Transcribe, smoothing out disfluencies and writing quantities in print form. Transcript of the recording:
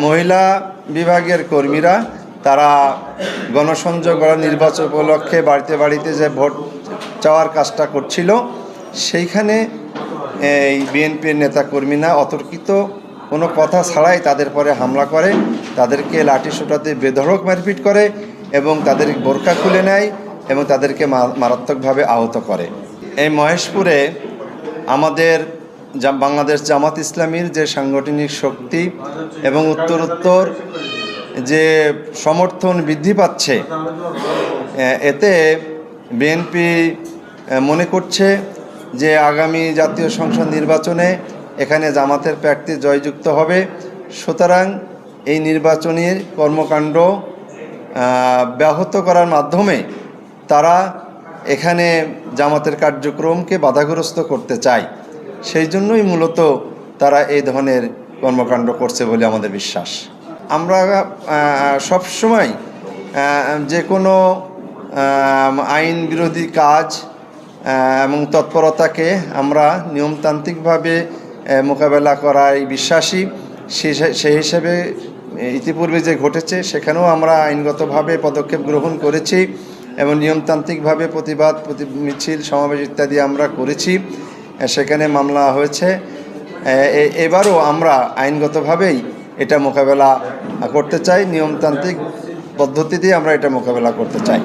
মহিলা বিভাগের কর্মীরা তারা গণসংযোগ নির্বাচন উপলক্ষে বাড়িতে বাড়িতে যে ভোট চাওয়ার কাজটা করছিল, সেইখানে এই বিএনপির নেতাকর্মীরা অতর্কিত কোনো কথা ছাড়াই তাদের পরে হামলা করে, তাদেরকে লাঠিসোঁটাতে বেধড়ক মারপিট করে এবং তাদের বোরকা খুলে নেয় এবং তাদেরকে মারাত্মকভাবে আহত করে। এই মহেশপুরে আমাদের বাংলাদেশ জামাত ইসলামীর যে সাংগঠনিক শক্তি এবং উত্তরোত্তর যে সমর্থন বৃদ্ধি পাচ্ছে, এতে বিএনপি মনে করছে যে আগামী জাতীয় সংসদ নির্বাচনে এখানে জামাতের প্রার্থী জয়যুক্ত হবে। সুতরাং এই নির্বাচনী কর্মকাণ্ড ব্যাহত করার মাধ্যমে তারা এখানে জামাতের কার্যক্রমকে বাধাগ্রস্ত করতে চায়। সেই জন্যই মূলত তারা এই ধরনের কর্মকাণ্ড করছে বলে আমাদের বিশ্বাস। আমরা সবসময় যে কোনো আইন বিরোধী কাজ এবং তৎপরতাকে আমরা নিয়মতান্ত্রিকভাবে মোকাবেলা করায় বিশ্বাসী। সেই হিসেবে ইতিপূর্বে যে ঘটেছে সেখানেও আমরা আইনগতভাবে পদক্ষেপ গ্রহণ করেছি এবং নিয়মতান্ত্রিকভাবে প্রতিবাদ মিছিল সমাবেশ ইত্যাদি আমরা করেছি, সেখানে মামলা হয়েছে। এবারও আমরা আইনগতভাবেই এটা মোকাবেলা করতে চাই, নিয়মতান্ত্রিক পদ্ধতি দিয়ে আমরা এটা মোকাবেলা করতে চাই।